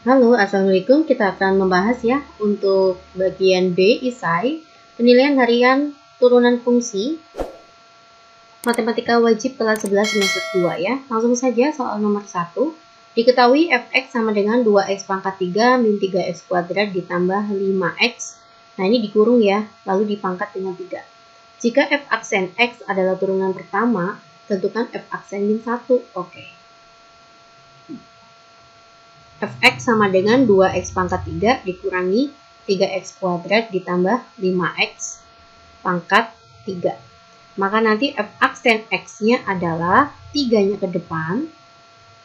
Halo, Assalamualaikum. Kita akan membahas ya untuk bagian B, isai, penilaian harian turunan fungsi, matematika wajib kelas 11 semester 2 ya. Langsung saja soal nomor 1. Diketahui fx sama dengan 2x pangkat 3 min 3x kuadrat ditambah 5x. Nah, ini dikurung ya, lalu dipangkat dengan 3. Jika f aksen x adalah turunan pertama, tentukan f aksen min 1. Oke. Fx sama dengan 2x pangkat 3 dikurangi 3x kuadrat ditambah 5x pangkat 3. Maka nanti f aksen x-nya adalah 3-nya ke depan,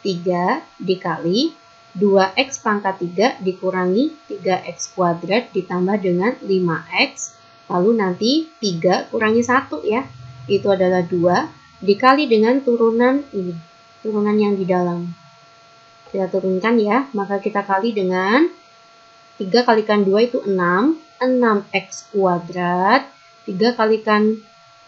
3 dikali 2x pangkat 3 dikurangi 3x kuadrat ditambah dengan 5x. Lalu nanti 3 kurangi 1 ya, itu adalah 2 dikali dengan turunan ini, turunan yang di dalam. Kita turunkan ya, maka kita kali dengan 3 kalikan 2 itu 6, 6x kuadrat, 3 kalikan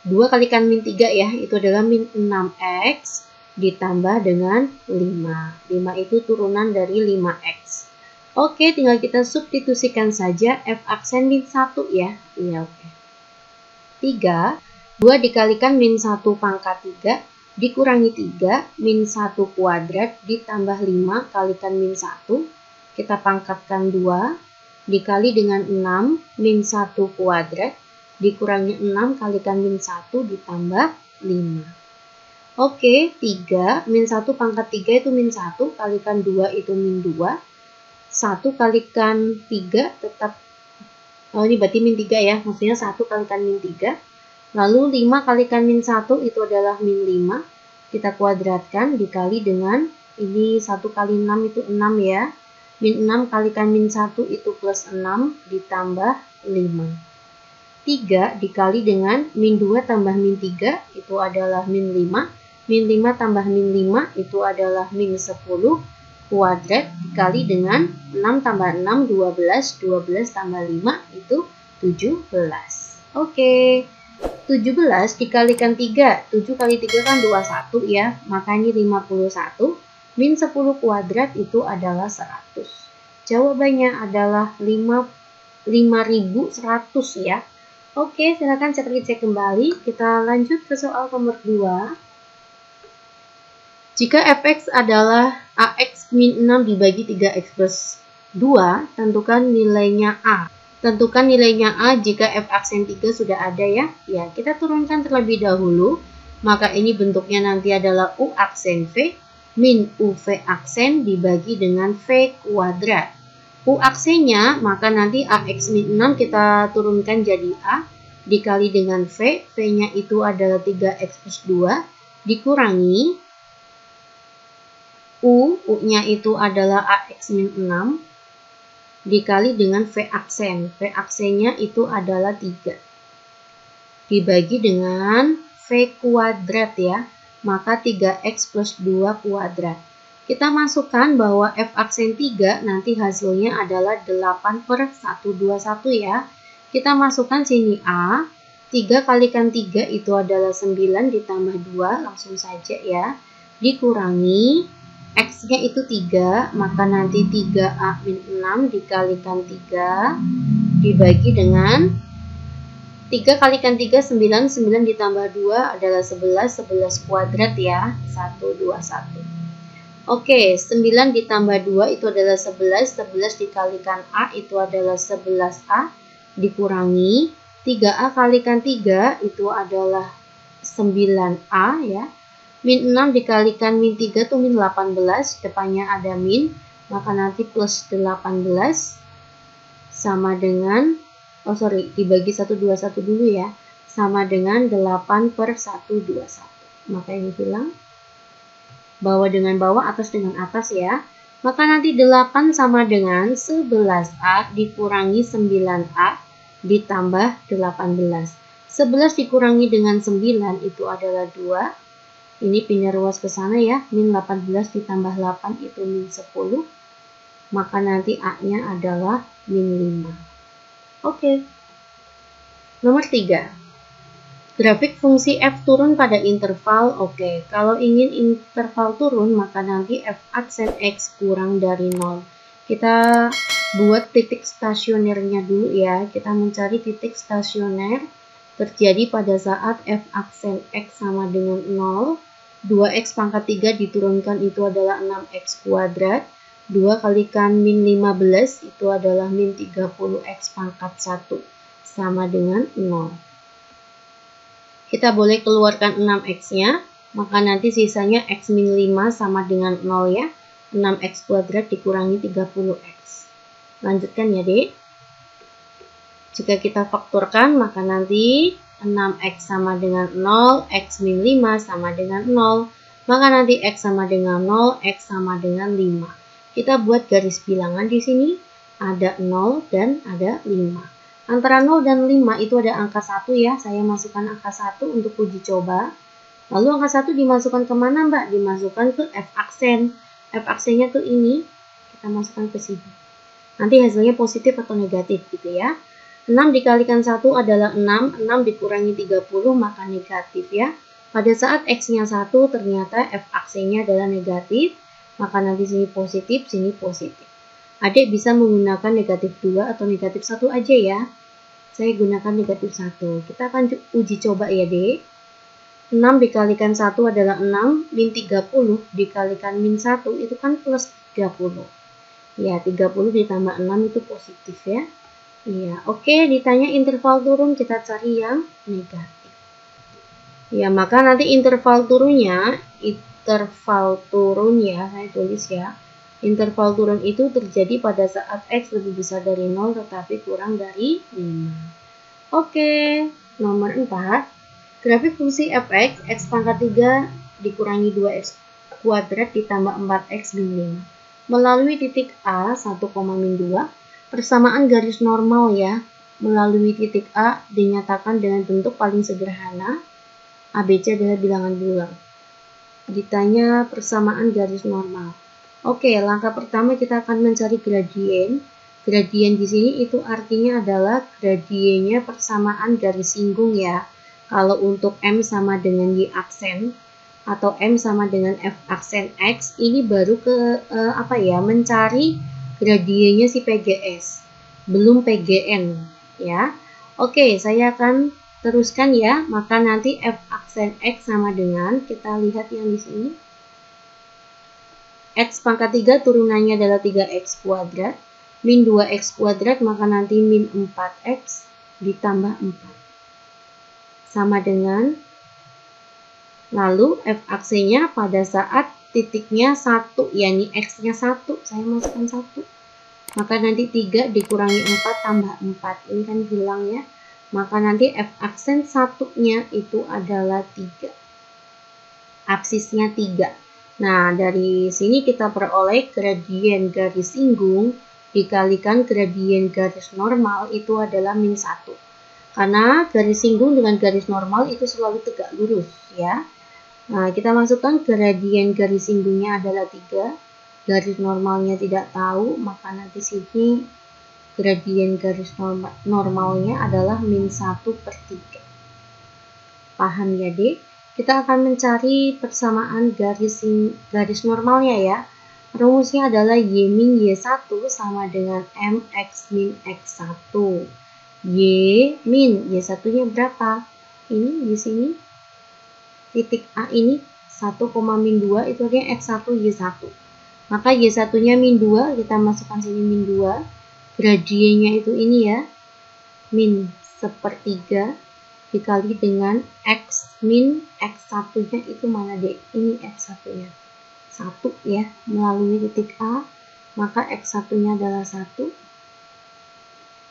2 kalikan min 3 ya, itu adalah min 6x ditambah dengan 5. 5 itu turunan dari 5x. Oke, tinggal kita substitusikan saja f aksen min 1 ya. Iya, oke. 3, 2 dikalikan min 1 pangkat 3 dikurangi 3 min 1 kuadrat ditambah 5 kalikan min 1, kita pangkatkan 2 dikali dengan 6 min 1 kuadrat dikurangi 6 kalikan min 1 ditambah 5. Oke, 3 min 1 pangkat 3 itu min 1 kalikan 2 itu min 2, 1 kalikan 3 tetap, oh ini berarti min 3 ya, maksudnya 1 kalikan min 3. Lalu 5 kalikan min 1 itu adalah min 5. Kita kuadratkan dikali dengan, ini 1 kali 6 itu 6 ya. Min 6 kalikan min 1 itu plus 6 ditambah 5. 3 dikali dengan min 2 tambah min 3 itu adalah min 5. Min 5 tambah min 5 itu adalah min 10 kuadrat dikali dengan 6 tambah 6, 12. 12 tambah 5 itu 17. Oke. 17 dikalikan 3, 7 kali 3 kan 21 ya, maka ini 51, min 10 kuadrat itu adalah 100. Jawabannya adalah 5100 ya. Oke, silakan cek kembali. Kita lanjut ke soal nomor 2. Jika fx adalah ax min 6 dibagi 3x plus 2, tentukan nilainya a. Tentukan nilainya A jika f aksen 3 sudah ada ya. Ya, kita turunkan terlebih dahulu. Maka ini bentuknya nanti adalah U aksen V min UV aksen dibagi dengan V kuadrat. U aksennya, maka nanti AX min 6 kita turunkan jadi A dikali dengan V. V-nya itu adalah 3x plus 2 dikurangi U-nya itu adalah AX min 6 dikali dengan V aksen. V aksennya itu adalah 3. Dibagi dengan V kuadrat ya. Maka 3x plus 2 kuadrat. Kita masukkan bahwa F aksen 3 nanti hasilnya adalah 8 per 121 ya. Kita masukkan sini A. 3 kalikan 3 itu adalah 9 ditambah 2. Langsung saja ya. Dikurangi. X-nya itu 3, maka nanti 3A min 6 dikalikan 3 dibagi dengan 3 kalikan 3, 9, 9 ditambah 2 adalah 11, 11 kuadrat ya, 121. Oke, 9 ditambah 2 itu adalah 11, 11 dikalikan A itu adalah 11A dikurangi 3A kalikan 3 itu adalah 9A ya. Min 6 dikalikan min 3 itu min 18, depannya ada min, maka nanti plus 18 sama dengan, dibagi 121 dulu ya, sama dengan 8 per 121. Maka ini bilang, bawah dengan bawah, atas dengan atas ya. Maka nanti 8 sama dengan 11A dikurangi 9A ditambah 18. 11 dikurangi dengan 9 itu adalah 2. Ini pindah ruas ke sana ya, min 18 ditambah 8 itu min 10, maka nanti A-nya adalah min 5. Oke. Nomor 3. Grafik fungsi f turun pada interval, oke. Kalau ingin interval turun, maka nanti f aksen x kurang dari 0. Kita buat titik stasionernya dulu ya. Kita mencari titik stasioner terjadi pada saat f aksen x sama dengan 0. 2x pangkat 3 diturunkan itu adalah 6x kuadrat. 2 kalikan min 15 itu adalah min 30x pangkat 1 sama dengan 0. Kita boleh keluarkan 6x-nya, maka nanti sisanya x min 5 sama dengan 0 ya. 6x kuadrat dikurangi 30x. Lanjutkan ya dek. Jika kita faktorkan, maka nanti 6x sama dengan 0, x min 5 sama dengan 0. Maka nanti x sama dengan 0, x sama dengan 5. Kita buat garis bilangan di sini. Ada 0 dan ada 5. Antara 0 dan 5 itu ada angka 1 ya. Saya masukkan angka 1 untuk uji coba. Lalu angka 1 dimasukkan kemana mbak? Dimasukkan ke f aksen. F aksennya ke ini. Kita masukkan ke sini. Nanti hasilnya positif atau negatif gitu ya. 6 dikalikan 1 adalah 6. 6 dikurangi 30 maka negatif ya. Pada saat x-nya 1 ternyata f aksennya adalah negatif. Maka nanti sini positif, sini positif. Adik bisa menggunakan negatif 2 atau negatif 1 aja ya. Saya gunakan negatif 1. Kita akan uji coba ya dek. 6 dikalikan 1 adalah 6. Min 30 dikalikan min 1 itu kan plus 30. Ya 30 ditambah 6 itu positif ya. Iya, oke, ditanya interval turun, kita cari yang negatif. Ya, maka nanti interval turunnya, saya tulis ya. Interval turun itu terjadi pada saat x lebih besar dari 0 tetapi kurang dari 5. Oke, nomor 4. Grafik fungsi fx, x pangkat 3 dikurangi 2x kuadrat ditambah 4x min 5. Melalui titik A, 1, min 2. Persamaan garis normal ya, melalui titik A dinyatakan dengan bentuk paling sederhana. ABC adalah bilangan bulan. Ditanya persamaan garis normal. Oke, langkah pertama kita akan mencari gradien. Gradien di sini itu artinya adalah gradiennya persamaan garis singgung ya. Kalau untuk M sama dengan Y aksen atau M sama dengan F aksen X, ini baru ke mencari gradiennya si PGS, belum PGN ya. Oke, saya akan teruskan ya. Maka nanti f aksen x sama dengan, kita lihat yang di sini, x pangkat 3 turunannya adalah 3x kuadrat min 2x kuadrat, maka nanti min 4x ditambah 4 sama dengan, lalu f aksennya pada saat titiknya 1, yakni x-nya 1, saya masukkan 1. Maka nanti 3 dikurangi 4 tambah 4. Ini kan hilang ya. Maka nanti f aksen 1-nya itu adalah 3. Absisnya 3. Nah, dari sini kita peroleh gradien garis singgung dikalikan gradien garis normal itu adalah min 1. Karena garis singgung dengan garis normal itu selalu tegak lurus ya. Nah, kita masukkan gradien garis singgungnya adalah 3. Garis normalnya tidak tahu, maka nanti sini gradien garis normalnya adalah min 1/3. Paham ya dek? Kita akan mencari persamaan garis normalnya ya. Rumusnya adalah y min y1 sama dengan mx min x1. Y min y1-nya berapa? Ini di sini. Titik A ini 1, min 2 itu artinya x1 y1. Maka y1-nya min 2, kita masukkan sini min 2. Gradiennya itu ini ya, min 1/3 dikali dengan x min x1-nya itu mana dek? Ini x1-nya 1 ya, melalui titik A, maka x1-nya adalah 1.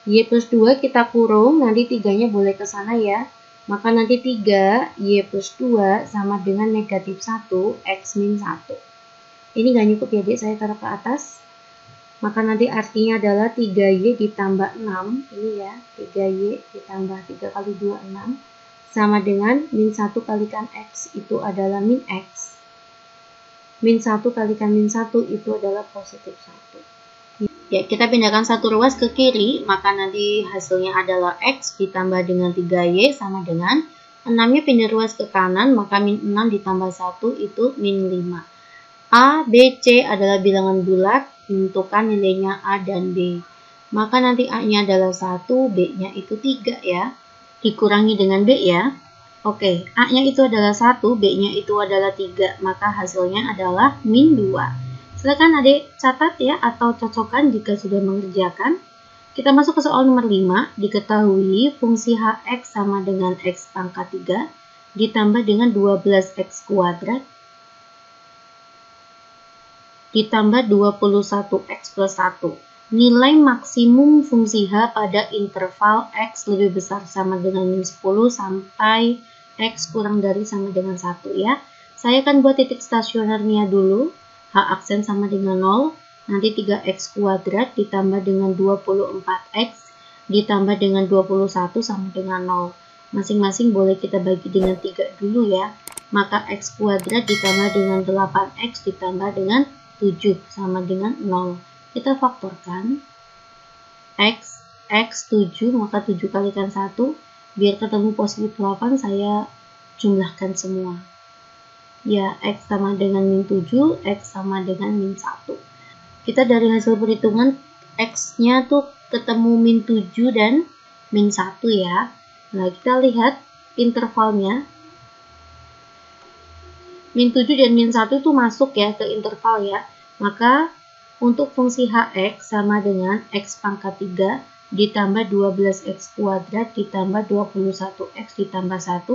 Y plus 2 kita kurung, nanti 3-nya boleh ke sana ya. Maka nanti 3 y plus 2 sama dengan negatif 1 x min 1. Ini nggak nyukup ya dek, saya taruh ke atas. Maka nanti artinya adalah 3y ditambah 6. Ini ya, 3y ditambah 3 kali 2, 6. Sama dengan min 1 kalikan x itu adalah min x. Min 1 kalikan min 1 itu adalah positif 1. Ya, kita pindahkan satu ruas ke kiri, maka nanti hasilnya adalah x ditambah dengan 3y sama dengan 6-nya pindah ruas ke kanan, maka min 6 ditambah 1 itu min 5. A, B, C adalah bilangan bulat, tentukan nilainya A dan B. Maka nanti A-nya adalah 1, B-nya itu 3 ya. Dikurangi dengan B ya. Oke, A-nya itu adalah 1, B-nya itu adalah 3. Maka hasilnya adalah min 2. Silakan adik catat ya atau cocokkan jika sudah mengerjakan. Kita masuk ke soal nomor 5. Diketahui fungsi hx sama dengan x pangkat 3 ditambah dengan 12x kuadrat ditambah 21x plus 1. Nilai maksimum fungsi h pada interval x lebih besar sama dengan min 10 sampai x kurang dari sama dengan 1 ya. Saya akan buat titik stasionernya dulu. H aksen sama dengan 0. Nanti 3x kuadrat ditambah dengan 24x ditambah dengan 21 sama dengan 0. Masing-masing boleh kita bagi dengan 3 dulu ya. Maka x kuadrat ditambah dengan 8x ditambah dengan 7 sama dengan 0. Kita faktorkan x 7, maka 7 kalikan 1. Biar ketemu positif 8, saya jumlahkan semua. Ya, x sama dengan min 7, x sama dengan min 1. Kita dari hasil perhitungan, x-nya tuh ketemu min 7 dan min 1 ya. Nah, kita lihat intervalnya. Min 7 dan min 1 itu masuk ya ke interval ya. Maka untuk fungsi hx sama dengan x pangkat 3 ditambah 12x kuadrat ditambah 21x ditambah 1.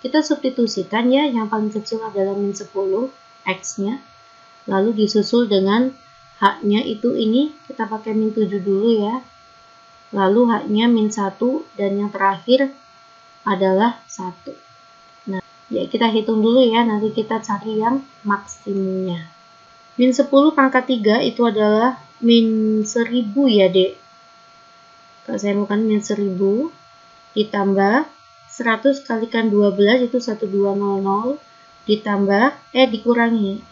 Kita substitusikan ya, yang paling kecil adalah min 10 x-nya. Lalu disusul dengan h-nya itu ini, kita pakai min 7 dulu ya. Lalu h-nya min 1 dan yang terakhir adalah 1. Ya, kita hitung dulu ya, nanti kita cari yang maksimumnya. Min 10 pangkat 3 itu adalah min 1000 ya, Dek. Kalau saya bukan min 1000 ditambah 100 kalikan 12 itu 1200 ditambah dikurangi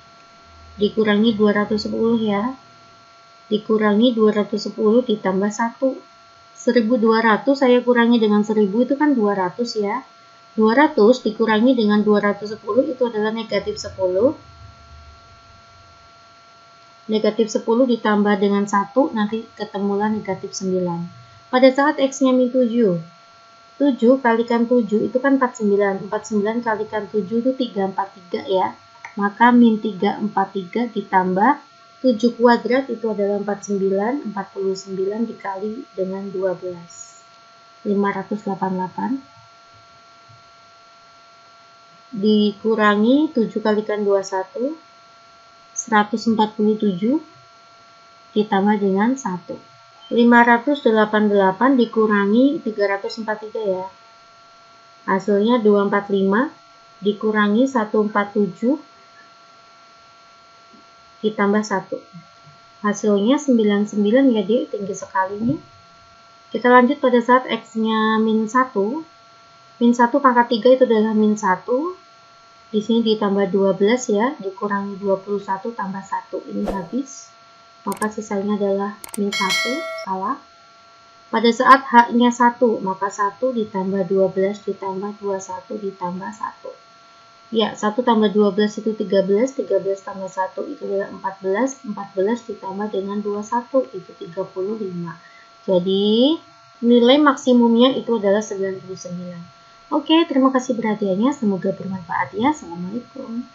210 ya. Dikurangi 210 ditambah 1. 1200 saya kurangi dengan 1000 itu kan 200 ya. 200 dikurangi dengan 210 itu adalah negatif 10. Negatif 10 ditambah dengan 1, nanti ketemulah negatif 9. Pada saat x-nya min 7. 7 kalikan 7 itu kan 49. 49 kalikan 7 itu 343 ya. Maka min 343 ditambah 7 kuadrat itu adalah 49. 49 dikali dengan 12. 588. Dikurangi 7 kalikan 21, 147 ditambah dengan 1. 588 dikurangi 343 ya. Hasilnya 245 dikurangi 147 ditambah 1. Hasilnya 99 ya, Dek, tinggi sekali nih. Kita lanjut pada saat x-nya min 1. Min 1 pangkat 3 itu adalah min 1. Di sini ditambah 12 ya, dikurangi 21 tambah 1. Ini habis. Maka sisanya adalah min 1, salah. Pada saat h-nya 1, maka 1 ditambah 12 ditambah 21 ditambah 1. Ya, 1 tambah 12 itu 13, 13 tambah 1 itu adalah 14, 14 ditambah dengan 21 itu 35. Jadi, nilai maksimumnya itu adalah 99. Oke, terima kasih perhatiannya. Semoga bermanfaat ya. Assalamualaikum.